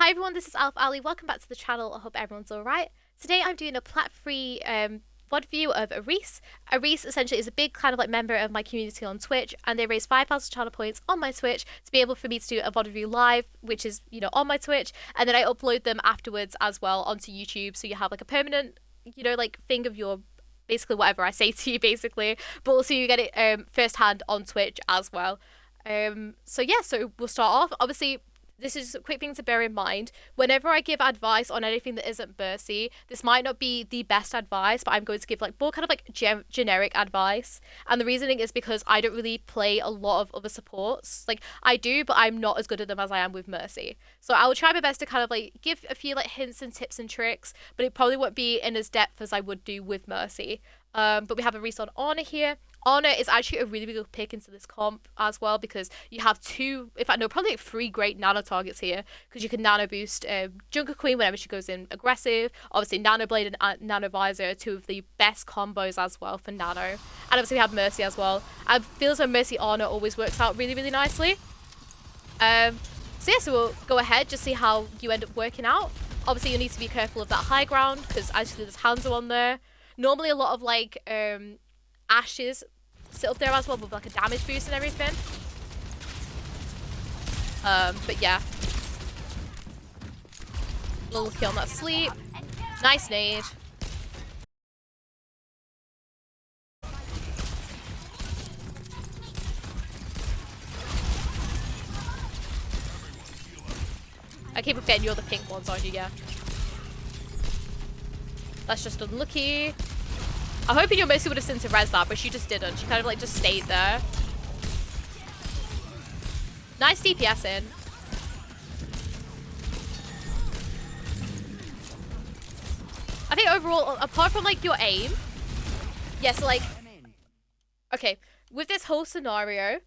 Hi everyone, this is AlphaAli. Welcome back to the channel. I hope everyone's alright. Today I'm doing a plat-free VOD view of Aris. Aris essentially is a big kind of like member of my community on Twitch, and they raised 5,000 channel points on my Twitch to be able for me to do a VOD review live, which is, you know, on my Twitch, and then I upload them afterwards as well onto YouTube, so you have like a permanent, you know, like thing of your basically whatever I say to you basically, but also you get it firsthand on Twitch as well. So we'll start off. Obviously, this is a quick thing to bear in mind. Whenever I give advice on anything that isn't Mercy, this might not be the best advice, but I'm going to give like more kind of like generic advice. And the reasoning is because I don't really play a lot of other supports. Like I do, but I'm not as good at them as I am with Mercy. So I will try my best to kind of like give a few like hints and tips and tricks, but it probably won't be in as depth as I would do with Mercy. But we have Aris on Ana here. Ana is actually a really good pick into this comp as well, because you have probably like 3 great nano targets here, because you can nano boost Junker Queen whenever she goes in aggressive. Obviously Nano Blade and Nano Visor are 2 of the best combos as well for Nano. And obviously we have Mercy as well. I feel as though Mercy Ana always works out really, really nicely. So we'll go ahead, just see how you end up working out. Obviously you need to be careful of that high ground, because actually there's Hanzo on there. Normally a lot of like Ashes sit up there as well with like a damage boost and everything. But yeah. Little kill on that sleep. Nice nade. I keep forgetting you're the pink ones, aren't you? Yeah. That's just unlucky. I'm hoping your Mercy would have sent to res that, but she just didn't. She kind of like just stayed there. Nice DPS in. I think overall, apart from like your aim, yes, like, okay, with this whole scenario,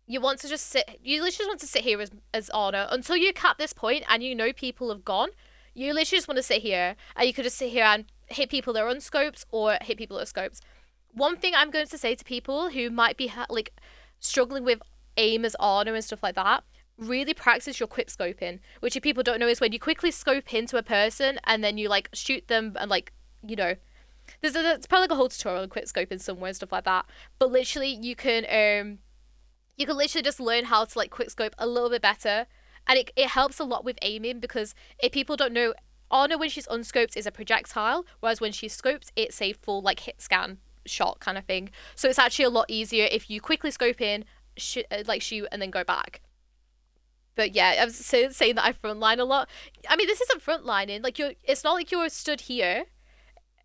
you want to just sit, you literally just want to sit here as Ana until you cap this point and you know people have gone. You literally just want to sit here, and you could just sit here and hit people that are unscoped or hit people that are scoped. One thing I'm going to say to people who might be like struggling with aim as Ana and stuff like that, really practice your quick scoping, which if people don't know is when you quickly scope into a person and then you like shoot them and like, you know, it's probably like a whole tutorial on quick scoping somewhere and stuff like that. But literally you can literally just learn how to like quick scope a little bit better. And it helps a lot with aiming, because if people don't know, Ana when she's unscoped is a projectile, whereas when she's scoped, it's a full like hit scan shot kind of thing. So it's actually a lot easier if you quickly scope in, shoot, and then go back. But yeah, I was saying that I frontline a lot. I mean, this isn't frontlining. Like it's not like you're stood here.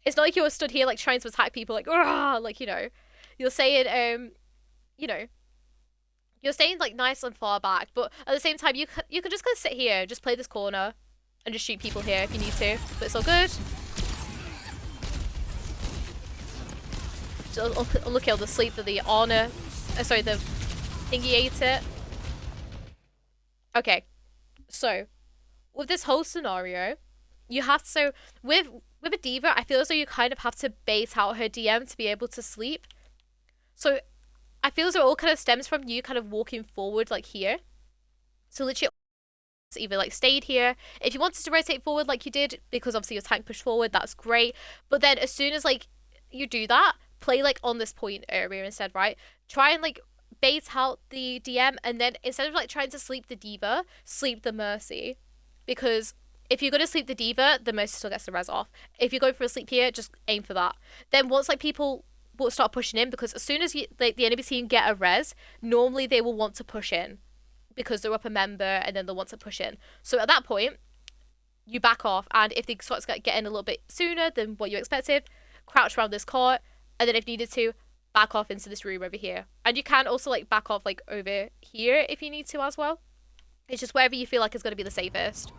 It's not like you're stood here like trying to attack people like, like, you know, you're saying you know. You're staying like nice and far back, but at the same time, you can just kind of sit here, just play this corner, and just shoot people here if you need to. But it's all good. So look at the sleep that the Ana, sorry, the thingy ate it. Okay, so with this whole scenario, you have to with a diva. I feel as though you kind of have to bait out her DM to be able to sleep. So I feel as though it all kind of stems from you kind of walking forward like here. So literally either like stayed here. If you wanted to rotate forward like you did, because obviously your tank pushed forward, that's great. But then as soon as like you do that, play like on this point area instead, right? Try and like bait out the DM, and then instead of like trying to sleep the diva, sleep the Mercy. Because if you're going to sleep the diva, the Mercy still gets the res off. If you're going for a sleep here, just aim for that. Then once like people will start pushing in, because as soon as the enemy team get a res, normally they will want to push in because they're up a member, and then they'll want to push in. So at that point, you back off, and if they start to get in a little bit sooner than what you expected, crouch around this court, and then if needed to, back off into this room over here. And you can also like back off like over here if you need to as well. It's just wherever you feel like is going to be the safest.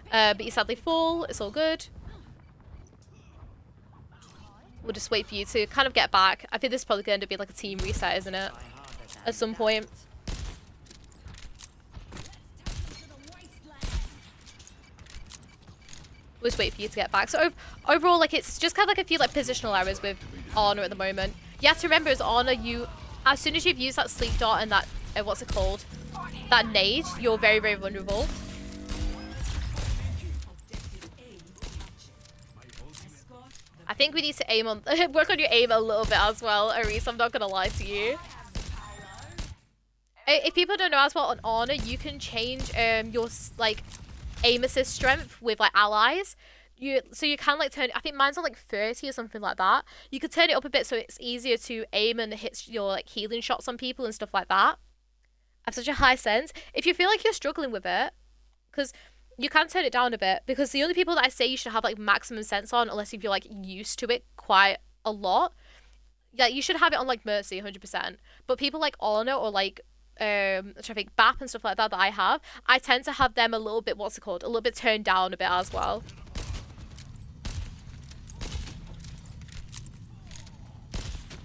But you sadly fall, it's all good. We'll just wait for you to kind of get back. I think this is probably going to be like a team reset, isn't it? At some point. We'll just wait for you to get back. So overall, like it's just kind of like a few like positional errors with Ana at the moment. You have to remember as Ana, as soon as you've used that sleep dart and that, what's it called? That nade, you're very, very vulnerable. I think we need to aim on work on your aim a little bit as well, Aris. I'm not gonna lie to you. If people don't know as well, on Ana, you can change your like aim assist strength with like allies. So you can like turn. I think mine's on like 30 or something like that. You could turn it up a bit so it's easier to aim and hit your like healing shots on people and stuff like that. I have such a high sense. If you feel like you're struggling with it, because you can turn it down a bit, because the only people that I say you should have like maximum sense on, unless if you're like used to it quite a lot, yeah, you should have it on like Mercy 100%. But people like Ana or like I'm trying to think, BAP and stuff like that I have, I tend to have them a little bit, what's it called, a little bit turned down a bit as well.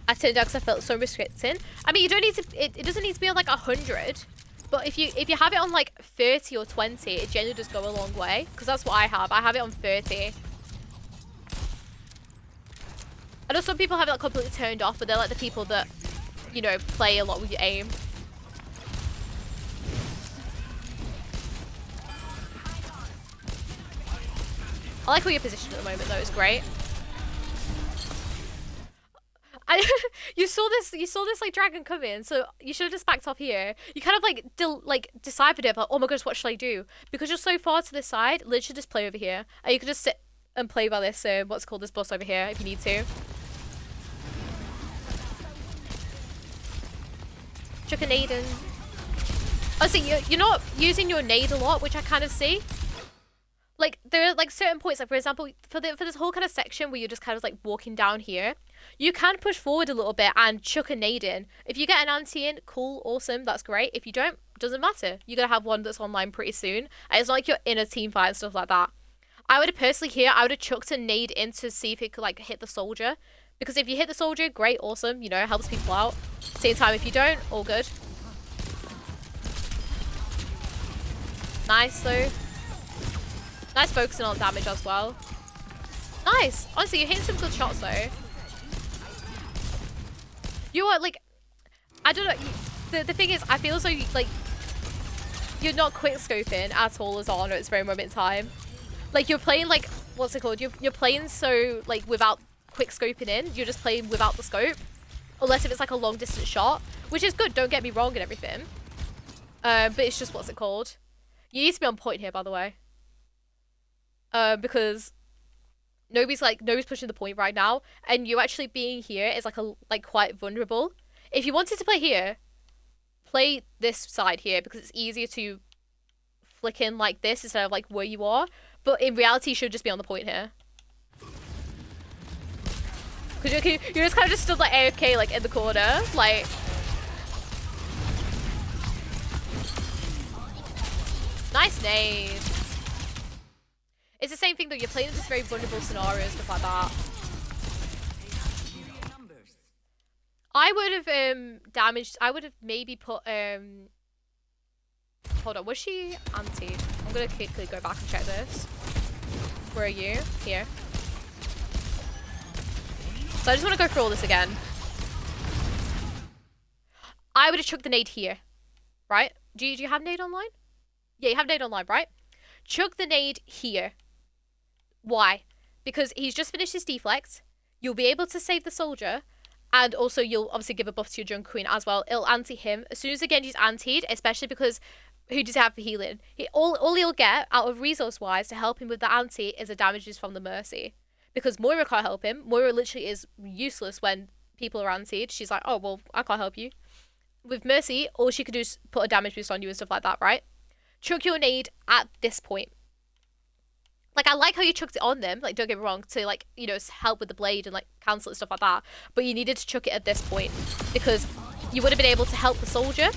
I turned down because I felt so restricting. I mean, you don't need to, it doesn't need to be on like 100, but if you have it on like 30 or 20, it generally does go a long way, because that's what I have it on 30. I know some people have it like completely turned off, but they're like the people that, you know, play a lot with your aim. I like where you're positioned at the moment though, it's great. You saw this like dragon come in, so you should have just backed off here. You kind of like deciphered it, but oh my goodness, what should I do? Because you're so far to the side, literally just play over here. And you can just sit and play by this, what's called this boss over here if you need to. Chuck a nade in. Oh, see, you're not using your nade a lot, which I kind of see. Like, there are like certain points, like for example, for this whole kind of section where you're just kind of like walking down here, you can push forward a little bit and chuck a nade in. If you get an anti in, cool, awesome, that's great. If you don't, doesn't matter. You're gonna have one that's online pretty soon. And it's not like you're in a team fight and stuff like that. I would have personally here, I would have chucked a nade in to see if it could like hit the soldier. Because if you hit the soldier, great, awesome, you know, it helps people out. Same time, if you don't, all good. Nice though. Nice focusing on damage as well. Nice. Honestly, you're hitting some good shots though. You are like, I don't know. The thing is, I feel as though like you're not quick scoping at all as Ana at this very moment in time. Like you're playing like, what's it called? You're playing so like without quick scoping in. You're just playing without the scope, unless if it's like a long distance shot, which is good. Don't get me wrong and everything. But it's just, what's it called? You need to be on point here, by the way. Because nobody's pushing the point right now, and you actually being here is like quite vulnerable. If you wanted to play here, play this side here because it's easier to flick in like this instead of like where you are. But in reality, you should just be on the point here. Because you're just kind of just stood like AFK like in the corner, like. Nice nade. It's the same thing though, you're playing in this very vulnerable scenario and stuff like that. I would have damaged, I would have maybe put hold on, was she anti? I'm gonna quickly go back and check this. Where are you? Here. So I just want to go through all this again. I would have chucked the nade here. Right? Do you have nade online? Yeah, you have nade online, right? Chuck the nade here. Why? Because he's just finished his deflect. You'll be able to save the soldier. And also you'll obviously give a buff to your Junk Queen as well. It'll anti him. As soon as the Genji's antied, especially because who does he have for healing? All he'll get out of resource-wise to help him with the anti is the damages from the Mercy. Because Moira can't help him. Moira literally is useless when people are antied. She's like, oh, well, I can't help you. With Mercy, all she could do is put a damage boost on you and stuff like that, right? Chuck your nade at this point. Like, I like how you chucked it on them, like, don't get me wrong, to, like, you know, help with the blade and, like, cancel it and stuff like that. But you needed to chuck it at this point, because you would have been able to help the soldier.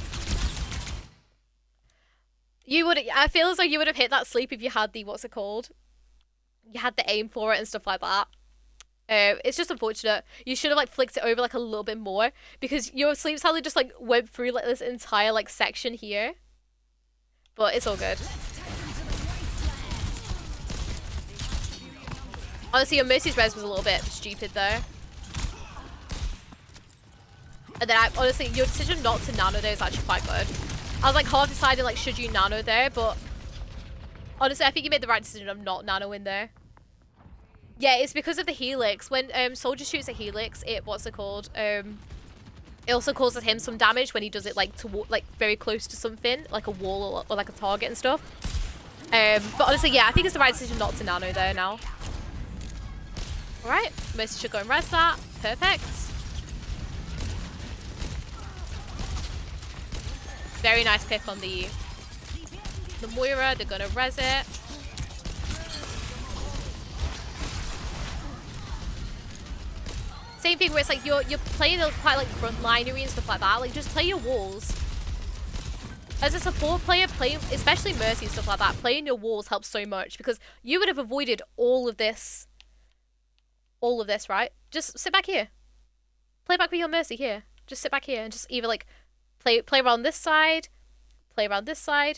I feel as though you would have hit that sleep if you had the, what's it called? You had the aim for it and stuff like that. It's just unfortunate. You should have, like, flicked it over, like, a little bit more, because your sleep sadly just, like, went through, like, this entire, like, section here. But it's all good. Honestly, your Mercy's res was a little bit stupid though. And then honestly, your decision not to nano there is actually quite good. I was like half deciding like, should you nano there? But honestly, I think you made the right decision of not nanoing there. Yeah, it's because of the helix. When Soldier shoots a helix, it what's it called? It also causes him some damage when he does it like very close to something, like a wall or like a target and stuff. But honestly, yeah, I think it's the right decision not to nano there now. All right, Mercy should go and res that. Perfect. Very nice pick on the Moira. They're gonna res it. Same thing where it's like you're playing quite like frontlinery and stuff like that. Like just play your walls. As a support player, especially Mercy and stuff like that, playing your walls helps so much because you would have avoided all of this, right? Just sit back here. Play back with your Mercy here. Just sit back here and just either like play around this side,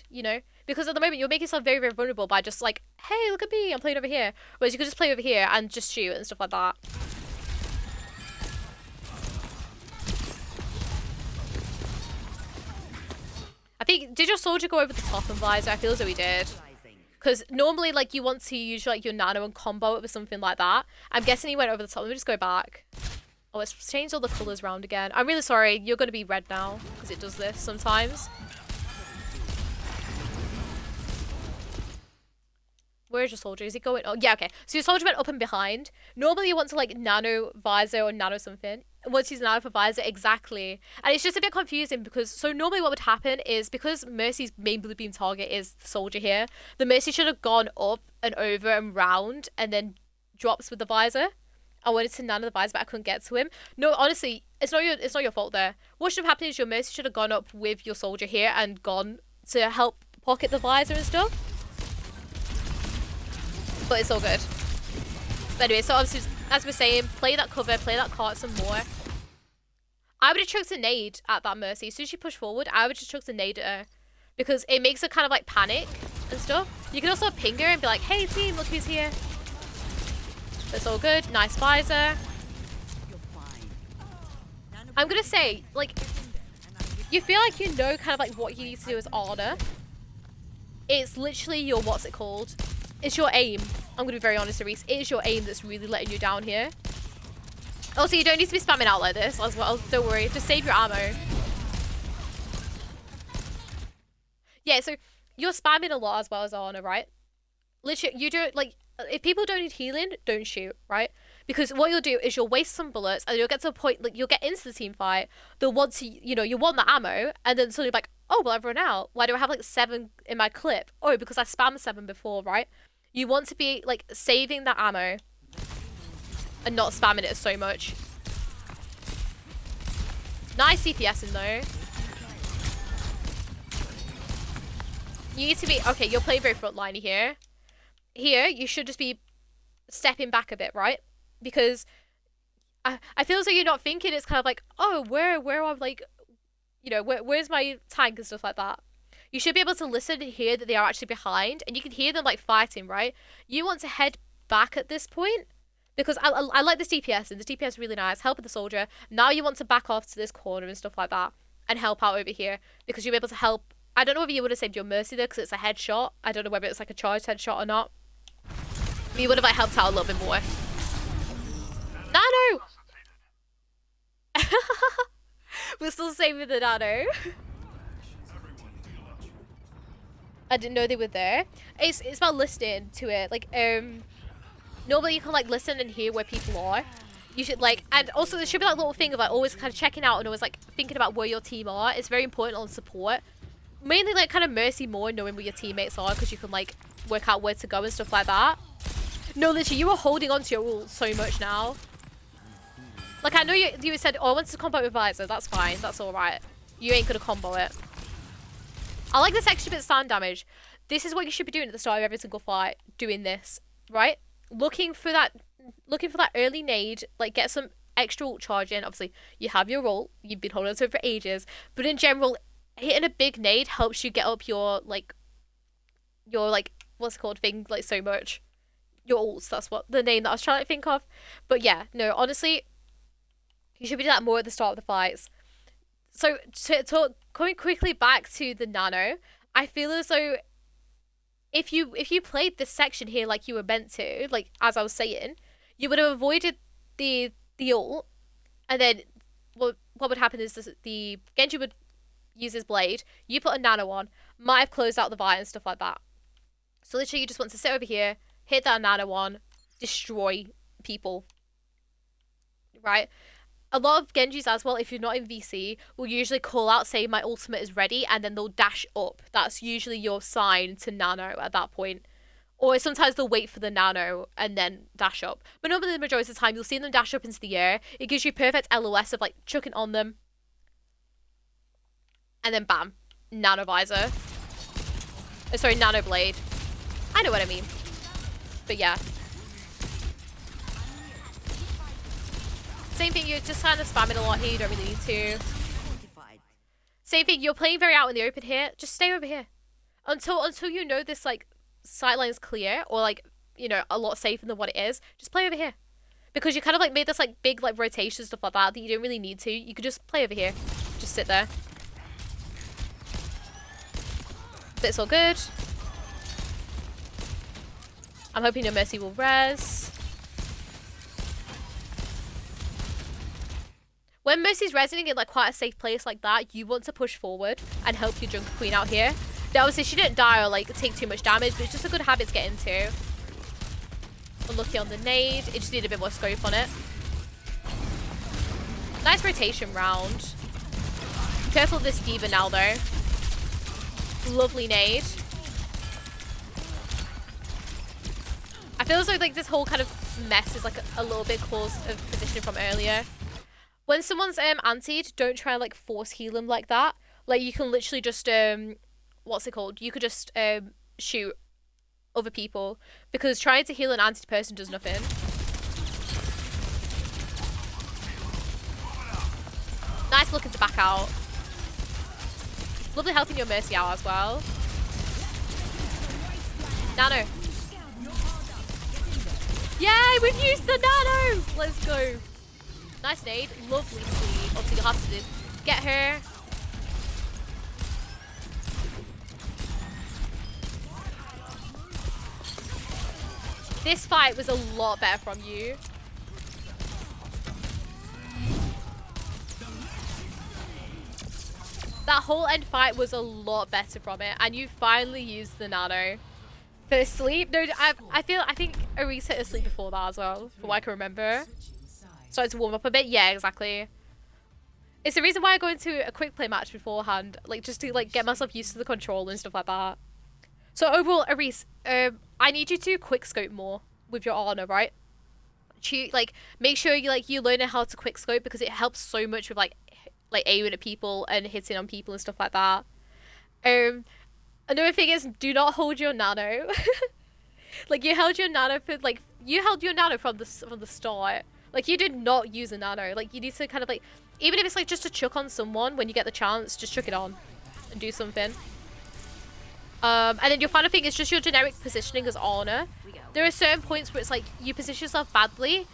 you know? Because at the moment you're making yourself very, very vulnerable by just like, hey, look at me, I'm playing over here. Whereas you could just play over here and just shoot and stuff like that. I think, did your soldier go over the top and visor? I feel as though he did. Because normally, like, you want to use, like, your nano and combo it with something like that. I'm guessing he went over the top. Let me just go back. Oh, it's changed all the colours around again. I'm really sorry. You're going to be red now. Because it does this sometimes. Where is your soldier? Is he going? Oh, yeah, okay. So your soldier went up and behind. Normally, you want to, like, nano visor or nano something. Once he's nano for visor, exactly. And it's just a bit confusing because, so normally what would happen is because Mercy's main blue beam target is the soldier here, the Mercy should have gone up and over and round and then drops with the visor. I wanted to nano the visor, but I couldn't get to him. No, honestly, it's not your fault there. What should have happened is your Mercy should have gone up with your soldier here and gone to help pocket the visor and stuff. But it's all good. But anyway, so obviously, as we're saying, play that cover, play that cart some more. I would have chucked a nade at that Mercy. As soon as she pushed forward, I would just chucked a nade at her. Because it makes her kind of like panic and stuff. You can also ping her and be like, hey team, look who's here. That's all good. Nice visor. I'm going to say, like, you feel like you know kind of like what you need to do as Ana. It's literally your, what's it called? It's your aim. I'm going to be very honest, Aris. It is your aim that's really letting you down here. Also, you don't need to be spamming out like this as well. Don't worry. Just save your ammo. Yeah, so you're spamming a lot as well as Ana, right? Literally, you don't, like, if people don't need healing, don't shoot, right? Because what you'll do is you'll waste some bullets and you'll get to a point, like, you'll get into the team fight. They'll want to, you know, you want the ammo and then suddenly like, oh, well, I've run out. Why do I have, like, 7 in my clip? Oh, because I spammed 7 before, right? You want to be, like, saving that ammo and not spamming it so much. Nice CPSing, though. You need to be... Okay, you're playing very frontliney here. Here, you should just be stepping back a bit, right? Because I feel as though you're not thinking. It's kind of like, oh, where I'm, like... You know, where's my tank and stuff like that. You should be able to listen and hear that they are actually behind. And you can hear them, like, fighting, right? You want to head back at this point. Because I like this DPS, and this DPS is really nice. Help with the soldier. Now you want to back off to this corner and stuff like that. And help out over here. Because you'll be able to help. I don't know whether you would have saved your Mercy there, because it's a headshot. I don't know whether it's like a charged headshot or not. But you would have, like, helped out a little bit more. Nano! We're still saving the nano. I didn't know they were there. It's about listening to it. Like, normally you can, like, listen and hear where people are. You should, like, and also there should be, like, a little thing of, like, always kind of checking out and always, like, thinking about where your team are. It's very important on support. Mainly, like, kind of Mercy more, knowing where your teammates are, because you can, like, work out where to go and stuff like that. No, literally, you were holding on to your ult so much now. Like, I know you said, oh, I want to combo with visor. That's fine. That's all right. You ain't going to combo it. I like this extra bit of sound damage. This is what you should be doing at the start of every single fight. Doing this, right? Looking for that early nade. Like, get some extra ult charge in. Obviously, you have your ult. You've been holding on to it for ages. But in general, hitting a big nade helps you get up your what's it called thing, like, so much. Your ults, that's what the name that I was trying to think of. But yeah, no, honestly, you should be doing that more at the start of the fights. So, coming quickly back to the nano, I feel as though if you played this section here like you were meant to, like, as I was saying, you would have avoided the ult, and then what would happen is the Genji would use his blade, you put a nano on, might have closed out the Vi and stuff like that. So literally you just want to sit over here, hit that nano on, destroy people. Right? A lot of Genjis as well, if you're not in VC, will usually call out, say my ultimate is ready, and then they'll dash up. That's usually your sign to nano at that point. Or sometimes they'll wait for the nano and then dash up. But normally the majority of the time, you'll see them dash up into the air. It gives you perfect LOS of like chucking on them. And then bam, nano visor. Sorry, nano blade. I know what I mean. But yeah. Same thing, you're just kind of spamming a lot here, you don't really need to. Same thing, you're playing very out in the open here, just stay over here. Until you know this, like, sightline's clear, or, like, you know, a lot safer than what it is, just play over here. Because you kind of, like, made this, like, big, like, rotation, stuff like that you don't really need to. You could just play over here. Just sit there. But it's all good. I'm hoping your Mercy will res. When Mercy's resonating in like quite a safe place like that, you want to push forward and help your Jungle Queen out here. Now obviously she didn't die or like take too much damage, but it's just a good habit to get into. Unlucky on the nade. It just needed a bit more scope on it. Nice rotation round. Careful of this D.Va now though. Lovely nade. I feel as though like this whole kind of mess is like a little bit caused of positioning from earlier. When someone's antied, don't try like force heal them like that. Like you can literally just what's it called? You could just shoot other people because trying to heal an antied person does nothing. Nice looking to back out. Lovely helping your Mercy out as well. Nano. Yay, we've used the nano! Let's go. Nice nade. Lovely sleep. Obviously, you'll have to get her. This fight was a lot better from you. That whole end fight was a lot better from it. And you finally used the nano. For sleep? No, I think Aris hit asleep before that as well. From what I can remember. Started to warm up a bit. Yeah, exactly. It's the reason why I go into a quick play match beforehand, like just to like get myself used to the control and stuff like that. So overall, Aris, I need you to quick scope more with your Ana, right? Like make sure you learn how to quick scope because it helps so much with like aiming at people and hitting on people and stuff like that. Another thing is do not hold your nano. Like you held your nano from the start. Like, you did not use a nano. Like, you need to kind of, like... Even if it's, like, just to chuck on someone when you get the chance, just chuck it on. And do something. And then your final thing is just your generic positioning as Ana. There are certain points where it's, like, you position yourself badly.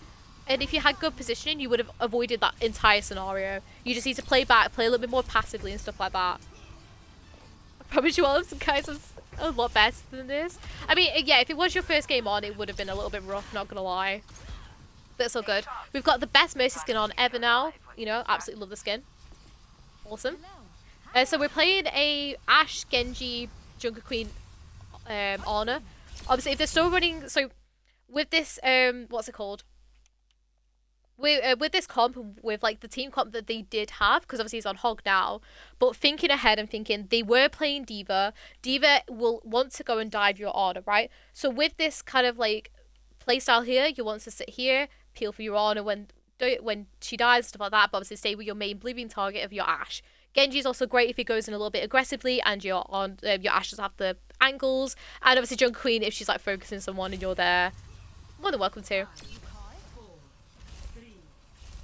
And if you had good positioning, you would have avoided that entire scenario. You just need to play back, play a little bit more passively and stuff like that. I promise you all of some guys are a lot better than this. I mean, yeah, if it was your first game on, it would have been a little bit rough, not gonna lie. But it's all good. We've got the best Mercy skin on ever now. You know, absolutely love the skin. Awesome. So we're playing a Ashe, Genji, Jungle Queen Ana. Obviously, if they're still running... So, with this... what's it called? With this comp, with like the team comp that they did have, because obviously he's on Hog now, but thinking ahead and thinking they were playing D.Va. D.Va will want to go and dive your Ana, right? So with this kind of like playstyle here, you want to sit here, peel for your Ana when she dies, stuff like that, but obviously stay with your main bleeding target of your Ashe. Genji is also great if he goes in a little bit aggressively and your Ashe does have the angles, and obviously Jungle Queen if she's like focusing someone and you're there, more than welcome to.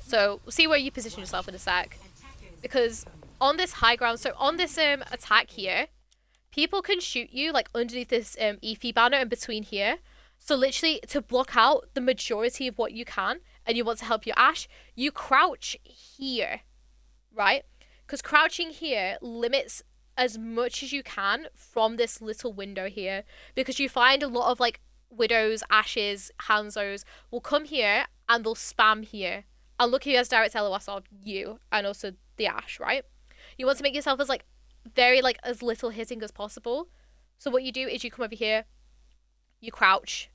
So we'll see where you position yourself in a sec, because on this high ground, so on this attack here, people can shoot you like underneath this EFI banner in between here. So literally to block out the majority of what you can, and you want to help your Ashe, you crouch here, right? Because crouching here limits as much as you can from this little window here, because you find a lot of like Widows, Ashes, Hanzos will come here and they'll spam here. And look who has direct LOS on you and also the Ash, right? You want to make yourself as like very like as little hitting as possible. So what you do is you come over here, you crouch,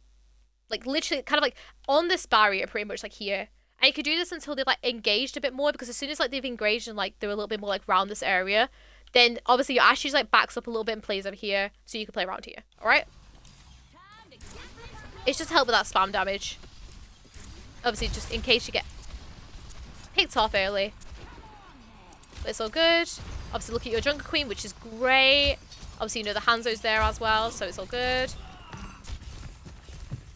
like literally kind of like on this barrier pretty much like here. And you can do this until they've like engaged a bit more, because as soon as like they've engaged and like they're a little bit more like around this area, then obviously your Ash just like backs up a little bit and plays over here so you can play around here, alright? It's just to help with that spam damage. Obviously, just in case you get picked off early. But it's all good. Obviously, look at your Jungle Queen, which is great. Obviously, you know the Hanzo's there as well, so it's all good.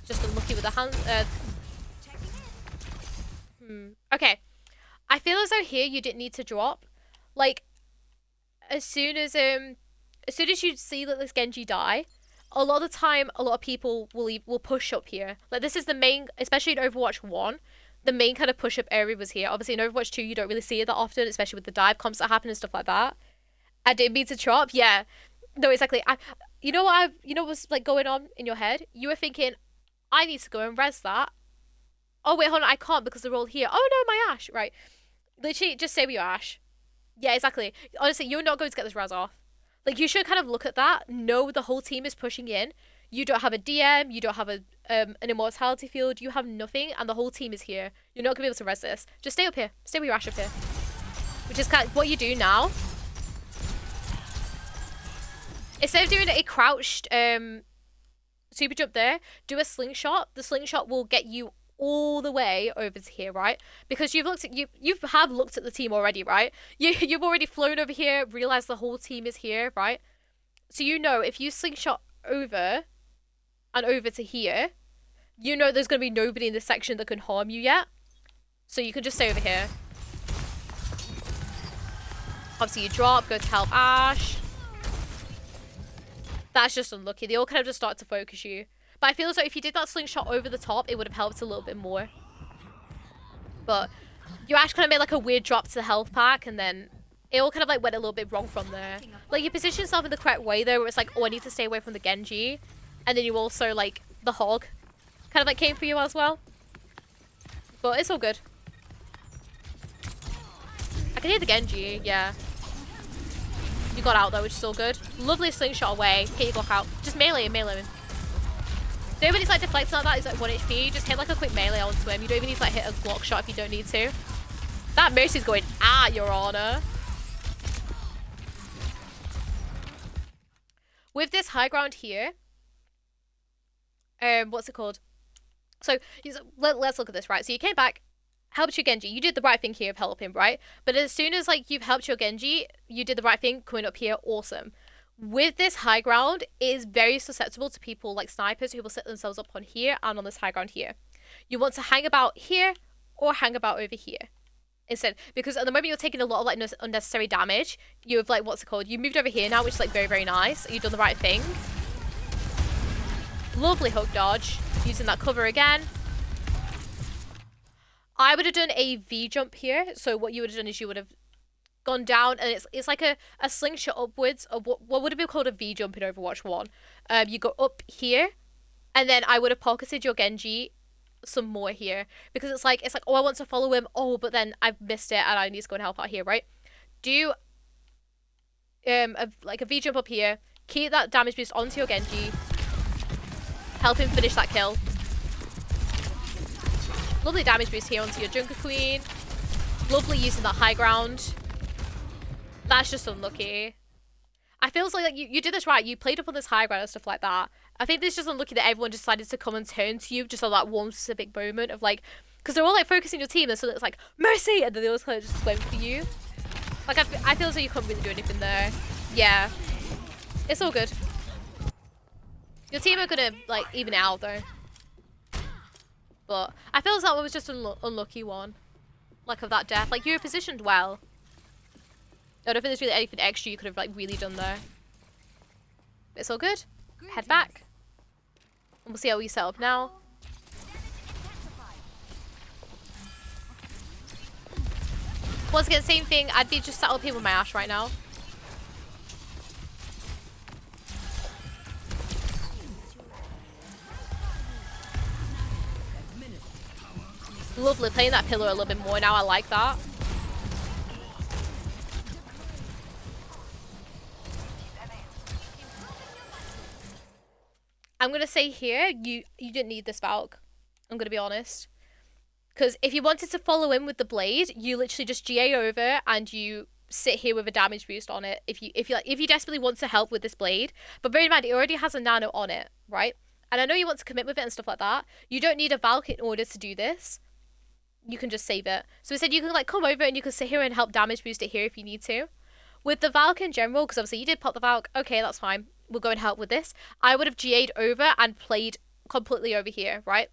Just unlucky with the hand. Okay. I feel as though here you didn't need to drop. Like, as soon as you see that this Genji die, a lot of the time, a lot of people will push up here. Like, this is the main, especially in Overwatch 1, the main kind of push-up area was here. Obviously, in Overwatch 2, you don't really see it that often, especially with the dive comps that happen and stuff like that. I didn't mean to drop. Yeah. No, exactly. You know what's, like, going on in your head? You were thinking, I need to go and res that. Oh, wait, hold on. I can't because they're all here. Oh, no, my Ash. Right. Literally, just say with your Ash. Yeah, exactly. Honestly, you're not going to get this res off. Like, you should kind of look at that, know the whole team is pushing in. You don't have a DM, you don't have an immortality field, you have nothing, and the whole team is here. You're not going to be able to res this. Just stay up here. Stay with your Ash up here. Which is kind of what you do now. Instead of doing a crouched super jump there, do a slingshot. The slingshot will get you all the way over to here, right? Because you have looked at the team already, right? You've already flown over here, realized the whole team is here, right? So you know if you slingshot over and over to here, you know there's going to be nobody in this section that can harm you yet. So you can just stay over here. Obviously you drop, go to help Ash. That's just unlucky. They all kind of just start to focus you. But I feel as though if you did that slingshot over the top, it would have helped a little bit more. But you actually kind of made like a weird drop to the health pack, and then it all kind of like went a little bit wrong from there. Like, you position yourself in the correct way though, where it's like, oh, I need to stay away from the Genji. And then you also like, the Hog kind of like came for you as well. But it's all good. I can hear the Genji, yeah. You got out though, which is all good. Lovely slingshot away. Hit your Glock out. Just melee him, melee him. You know when he's like deflecting like that, he's like 1 HP, just hit like a quick melee onto him. You don't even need to like hit a Glock shot if you don't need to. That Mercy's going, Your Honor. With this high ground here, what's it called? So, let's look at this, right? So you came back, helped your Genji. You did the right thing here of helping, right? But as soon as like you've helped your Genji, you did the right thing coming up here, awesome. With this high ground, it is very susceptible to people like snipers who will set themselves up on here and on this high ground here. You want to hang about here or hang about over here instead, because at the moment you're taking a lot of like unnecessary damage. You've like, what's it called? You moved over here now, which is like very, very nice. You've done the right thing. Lovely hook dodge, using that cover again. I would have done a V jump here. So what you would have done is you would have gone down, and it's like a slingshot upwards of what would have been called a V jump in Overwatch 1. You go up here, and then I would have pocketed your Genji some more here, because it's like, oh, I want to follow him, oh, but then I've missed it and I need to go and help out here, right? Do like a V jump up here, keep that damage boost onto your Genji, help him finish that kill. Lovely damage boost here onto your Junker Queen. Lovely using that high ground. That's just unlucky. I feel like you did this right. You played up on this high ground and stuff like that. I think it's just unlucky that everyone decided to come and turn to you just on that one specific moment of like, because they're all like focusing your team, and so it's like, Mercy! And then they all kind of just went for you. Like, I feel as though you couldn't really do anything there. Yeah. It's all good. Your team are gonna like even out though. But I feel as that one was just an unlucky one. Like, of that death. Like, you were positioned well. I don't think there's really anything extra you could have like really done there. But it's all good. Head back. And we'll see how we set up now. Once again, same thing. I'd be just sat up here with my Ash right now. Lovely, playing that pillar a little bit more now. I like that. I'm going to say here, you didn't need this Valk. I'm going to be honest. Because if you wanted to follow in with the blade, you literally just GA over and you sit here with a damage boost on it if you desperately want to help with this blade. But bear in mind, it already has a nano on it, right? And I know you want to commit with it and stuff like that. You don't need a Valk in order to do this. You can just save it. So instead, you can like come over and you can sit here and help damage boost it here if you need to. With the Valk in general, because obviously you did pop the Valk, okay, that's fine. We'll go and help with this. I would have GA'd over and played completely over here, right?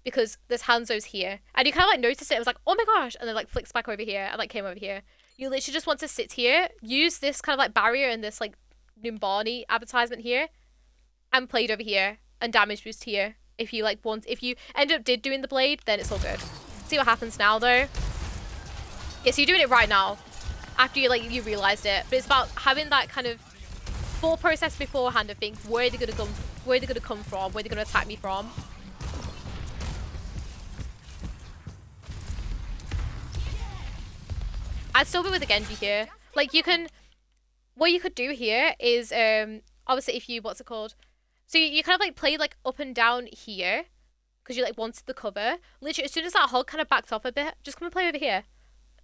Because there's Hanzo's here. And you kind of like noticed it. It was like, oh my gosh. And then like flicks back over here and like came over here. You literally just want to sit here, use this kind of like barrier and this like Numbani advertisement here, and played over here and damage boost here. If you like want, if you end up doing the blade, then it's all good. See what happens now though. Yeah, so you're doing it right now after you like you realized it. But it's about having that kind of thought process beforehand of think where they're gonna come from, where they're gonna attack me from. I'd still be with the Genji here. Like you can, what you could do here is obviously if you, what's it called? So you kind of like played like up and down here because you like wanted the cover. Literally as soon as that hog kind of backed off a bit, just come and play over here.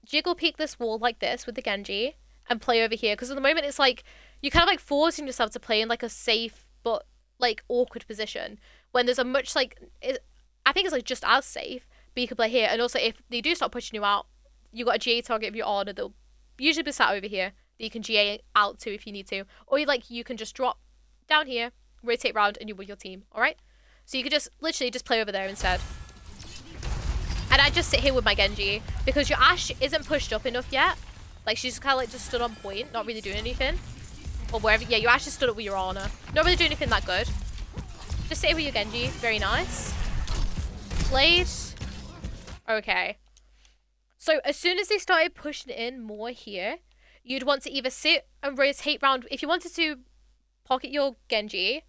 Jiggle peek this wall like this with the Genji and play over here. Because at the moment it's like, you're kind of like forcing yourself to play in like a safe but like awkward position. When there's a much like, I think it's like just as safe, but you can play here. And also if they do start pushing you out, you got a GA target of your honor that'll usually be sat over here that you can GA out to if you need to. Or you can just drop down here, rotate round, and you're with your team, alright? So you could just literally just play over there instead. And I just sit here with my Genji because your Ashe isn't pushed up enough yet. Like she's just kind of like just stood on point, not really doing anything. Or wherever, yeah, your Ashe just stood up with your honor. Not really doing anything that good. Just sit here with your Genji, very nice. Blade. Okay. So as soon as they started pushing in more here, you'd want to either sit and rotate round. If you wanted to pocket your Genji,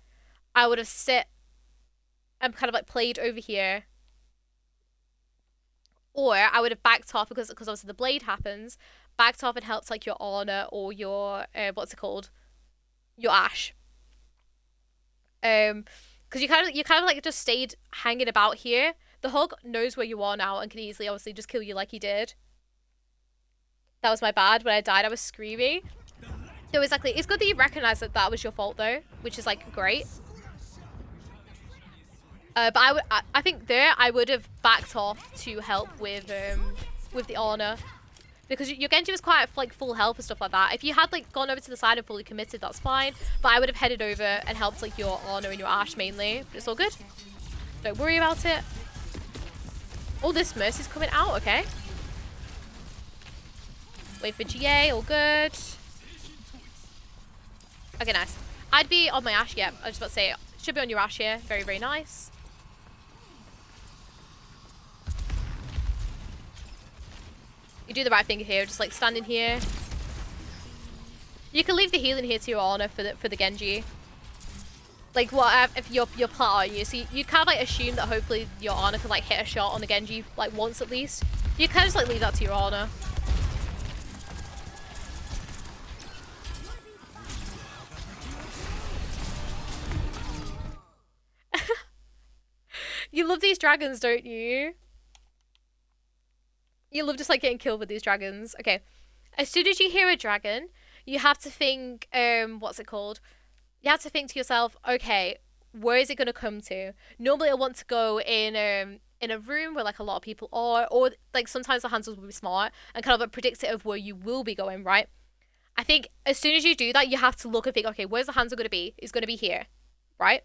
I would have sit and kind of like played over here. Or I would have backed off because obviously the blade happens. Backed off and helped like your Ana or your, what's it called? Your Ashe. Because you kind of like just stayed hanging about here. The Hog knows where you are now and can easily, obviously, just kill you like he did. That was my bad. When I died, I was screaming. So exactly. It's good that you recognize that that was your fault, though, which is, like, great. But I think there, I would have backed off to help with the Ana. Because your Genji was quite, like, full health and stuff like that. If you had, like, gone over to the side and fully committed, that's fine. But I would have headed over and helped, like, your Ana and your Ashe mainly. But it's all good. Don't worry about it. Oh, this Mercy's coming out, okay. Wait for GA, all good. Okay, nice. I'd be on my Ashe, yeah. I was just about to say, should be on your Ashe here. Very, very nice. You do the right thing here, just like standing here. You can leave the healing here to your Ana for the Genji. Like, what if you're plat, are you? So you'd kind of like assume that hopefully your Ana can like hit a shot on the Genji like once at least. You kind of just like leave that to your Ana. You love these dragons, don't you? You love just like getting killed with these dragons. Okay. As soon as you hear a dragon, you have to think, what's it called? You have to think to yourself, okay, where is it going to come to? Normally I want to go in a room where like a lot of people are, or like sometimes the Hansels will be smart and kind of like predict it of where you will be going, right? I think as soon as you do that, you have to look and think, okay, where's the Hansel going to be? It's going to be here, right?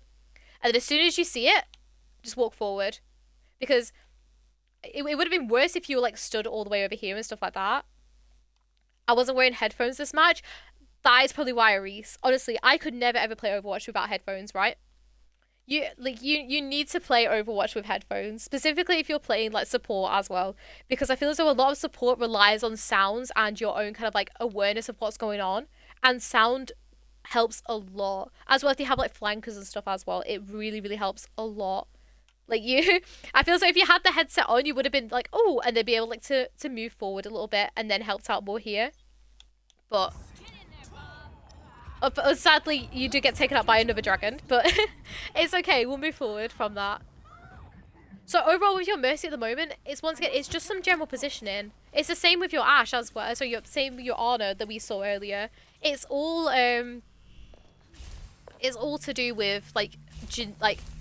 And then as soon as you see it, just walk forward. Because it would have been worse if you were like stood all the way over here and stuff like that. I wasn't wearing headphones this match. That is probably why Aris. Honestly, I could never ever play Overwatch without headphones, right? You need to play Overwatch with headphones, specifically if you're playing like support as well, because I feel as though a lot of support relies on sounds and your own kind of like awareness of what's going on, and sound helps a lot. As well if you have like flankers and stuff as well, it really, really helps a lot. Like you, I feel as though if you had the headset on, you would have been like, oh, and they'd be able like to move forward a little bit and then helped out more here. But sadly, you do get taken out by another dragon, but it's okay. We'll move forward from that. So overall with your Mercy at the moment, it's once again, it's just some general positioning. It's the same with your Ashe as well. So same with your Ana that we saw earlier. It's all to do with like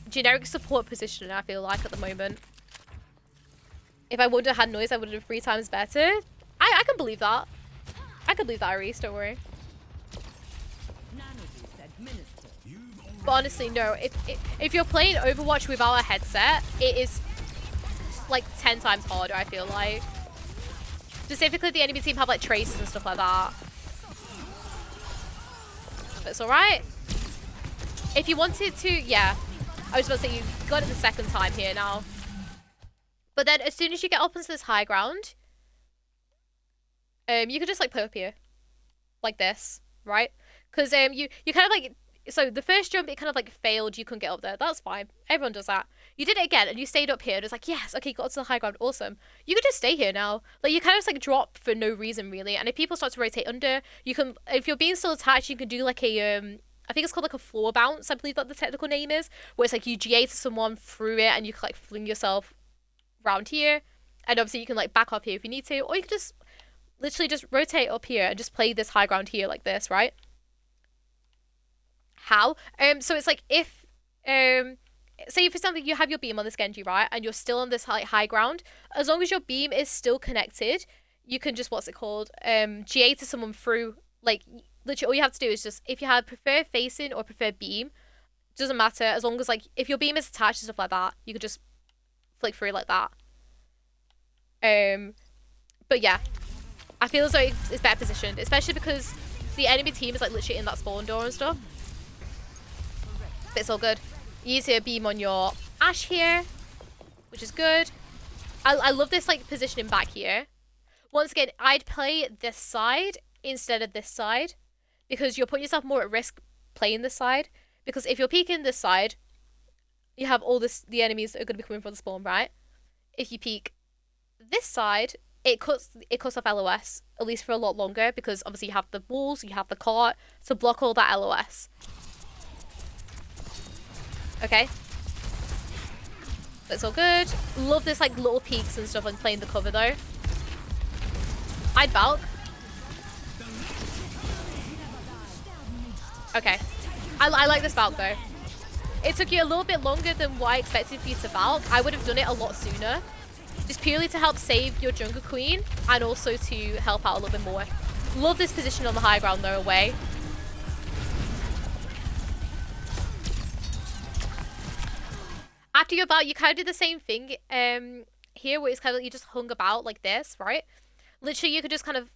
generic support positioning. I feel like at the moment. If I wouldn't have had noise, I would have done 3 times better. I can believe that. I can believe that, Aris. Don't worry. But honestly, no. If you're playing Overwatch without a headset, it is like 10 times harder, I feel like. Specifically, the enemy team have like traces and stuff like that. But it's alright. If you wanted to, yeah. I was about to say, you got it the second time here now. But then as soon as you get up onto this high ground, you can just like put up here. Like this, right? Because you kind of like... So the first jump, it kind of like failed. You couldn't get up there. That's fine. Everyone does that. You did it again and you stayed up here. And it's like, yes, okay, got to the high ground. Awesome. You could just stay here now. Like you kind of just like drop for no reason really. And if people start to rotate under, you can, if you're being still attached, you can do like a, I think it's called like a floor bounce. I believe that the technical name is. Where it's like you GA to someone through it and you can like fling yourself around here. And obviously you can like back up here if you need to. Or you can just literally just rotate up here and just play this high ground here like this, right? How? So it's like if, say for example you have your beam on this Genji, right, and you're still on this high ground, as long as your beam is still connected, you can just, what's it called, GA to someone through, like, literally all you have to do is just, if you have preferred facing or preferred beam, doesn't matter, as long as, like, if your beam is attached and stuff like that, you can just flick through like that. But yeah, I feel as though it's better positioned, especially because the enemy team is, like, literally in that spawn door and stuff. But it's all good. You use a beam on your Ashe here, which is good. I love this like positioning back here. Once again, I'd play this side instead of this side because you're putting yourself more at risk playing this side. Because if you're peeking this side, you have all the enemies that are going to be coming from the spawn, right? If you peek this side, it cuts off LOS, at least for a lot longer, because obviously you have the walls, you have the cart to block all that LOS. Okay. That's all good. Love this like little peaks and stuff when playing the cover though. I'd Valk. Okay. I like this Valk though. It took you a little bit longer than what I expected for you to Valk. I would have done it a lot sooner. Just purely to help save your jungle queen and also to help out a little bit more. Love this position on the high ground though, away. After you're about, you kind of do the same thing here, where it's kind of like you just hung about like this, right? Literally, you could just kind of,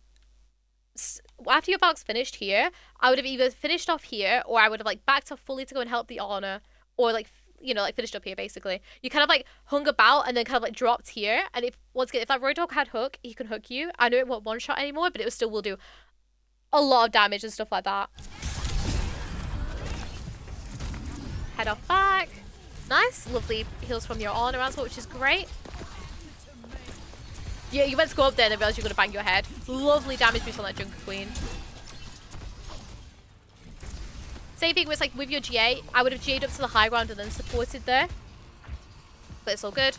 after your Valk's finished here, I would have either finished off here, or I would have like backed up fully to go and help the Ana, or like, you know, like finished up here basically. You kind of like hung about and then kind of like dropped here, and if once again, if that Roadhog had hook, he can hook you. I know it won't one shot anymore, but it still will do a lot of damage and stuff like that. Head off back. Nice, lovely heals from your Ana as well, which is great. Yeah, you went to go up there and then realised you're going to bang your head. Lovely damage boost on that Jungle Queen. Same thing with like with your GA, I would have GA'd up to the high ground and then supported there. But it's all good.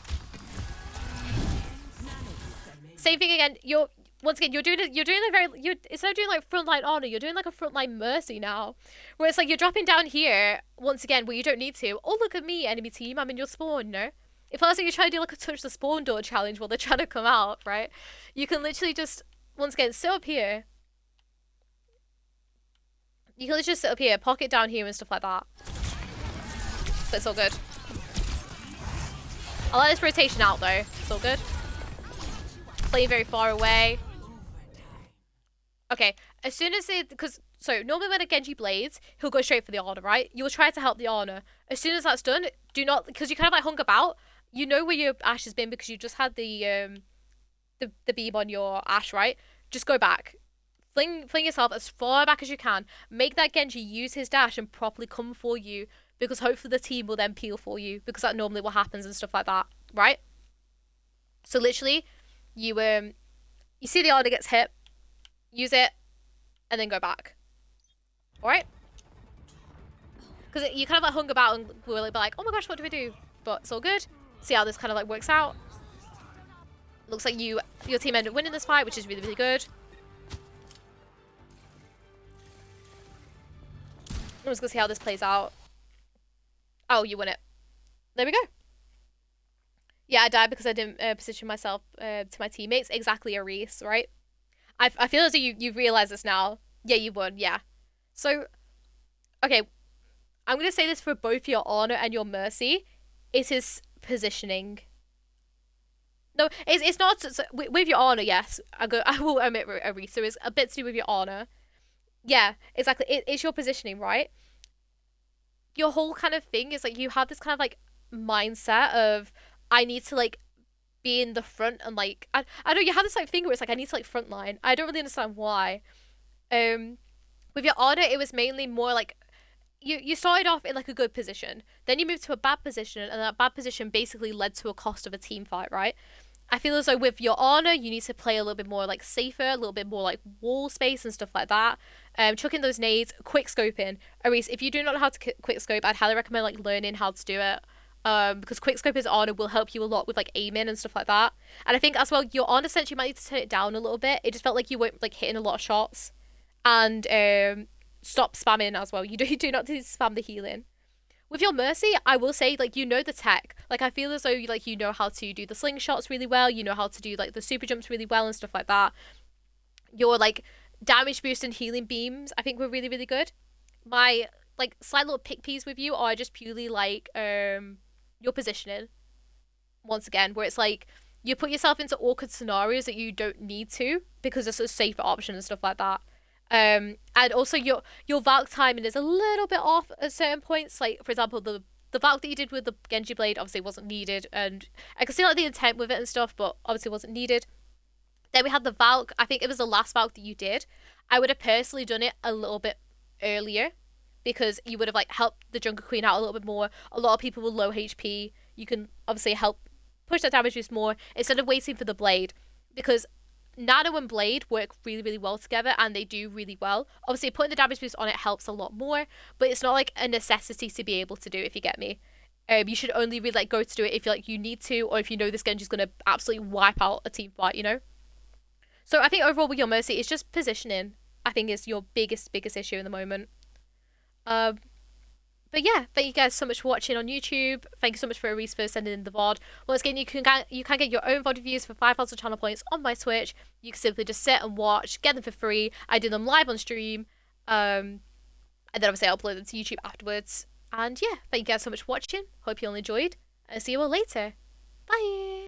Same thing again, once again, you're doing instead of doing like frontline Ana, you're doing like a frontline Mercy now. Where it's like you're dropping down here, once again, where you don't need to. Oh, look at me, enemy team, I'm in your spawn, no? If I was like you're trying to do like a touch the spawn door challenge while they're trying to come out, right? You can literally just, once again, sit up here. You can literally just sit up here, pocket down here and stuff like that. But it's all good. I like this rotation out though, it's all good. Playing very far away. Okay, as soon as so normally when a Genji blades, he'll go straight for the Ana, right? You will try to help the Ana. As soon as that's done, do not, because you kind of like hung about, you know where your Ashe has been because you just had the beam on your Ashe, right? Just go back. Fling yourself as far back as you can. Make that Genji use his dash and properly come for you because hopefully the team will then peel for you, because that's normally what happens and stuff like that, right? So literally, you see the Ana gets hit, use it, and then go back. Alright? Because you kind of like hung about and were like, oh my gosh, what do we do? But it's all good. See how this kind of like works out. Looks like your team ended up winning this fight, which is really, really good. I'm just gonna see how this plays out. Oh, you win it. There we go. Yeah, I died because I didn't position myself to my teammates. Exactly, Aris, right? I feel as though you realize this now. Yeah, you won, yeah. So, okay. I'm going to say this for both your Ana and your Mercy. It is positioning. No, it's not. So, with your Ana, yes. I will omit Aris. So it's a bit to do with your Ana. Yeah, exactly. It's your positioning, right? Your whole kind of thing is like you have this kind of like mindset of I need to like be in the front and like I know you have this like thing where it's like I need to like front line. I don't really understand why. With your Ana, it was mainly more like you started off in like a good position, then you moved to a bad position, and that bad position basically led to a cost of a team fight, right? I feel as though with your Ana, you need to play a little bit more like safer, a little bit more like wall space and stuff like that. Chucking those nades, quick scoping. Aris, if you do not know how to quick scope, I'd highly recommend like learning how to do it. Because quick scope as Ana will help you a lot with like aiming and stuff like that. And I think as well, your Ana essentially might need to turn it down a little bit. It just felt like you weren't like hitting a lot of shots. And stop spamming as well. You do not need to spam the healing. With your Mercy, I will say, like, you know the tech. Like, I feel as though, like, you know how to do the slingshots really well. You know how to do, like, the super jumps really well and stuff like that. Your, like, damage boost and healing beams, I think were really, really good. My, like, slight little pick peas with you are just purely, like, your positioning. Once again, where it's, like, you put yourself into awkward scenarios that you don't need to because it's a safer option and stuff like that. And also your Valk timing is a little bit off at certain points. Like, for example, the Valk that you did with the Genji Blade obviously wasn't needed, and I can see like the intent with it and stuff, but obviously wasn't needed. Then we had the Valk, I think it was the last Valk that you did. I would have personally done it a little bit earlier because you would have like helped the Jungle Queen out a little bit more. A lot of people with low HP, you can obviously help push that damage boost more instead of waiting for the Blade, because Nano and Blade work really, really well together, and they do really well. Obviously, putting the damage boost on it helps a lot more, but it's not like a necessity to be able to do it, if you get me. You should only really like go to do it if you like you need to, or if you know this Genji's gonna absolutely wipe out a team fight, you know? So I think overall with your Mercy, it's just positioning, I think is your biggest issue in the moment. But yeah, thank you guys so much for watching on YouTube. Thank you so much for Aris for sending in the VOD. Once again, you can get your own VOD reviews for 5,000 channel points on my Twitch. You can simply just sit and watch, get them for free. I do them live on stream. And then obviously I'll upload them to YouTube afterwards. And yeah, thank you guys so much for watching. Hope you all enjoyed. And see you all later. Bye!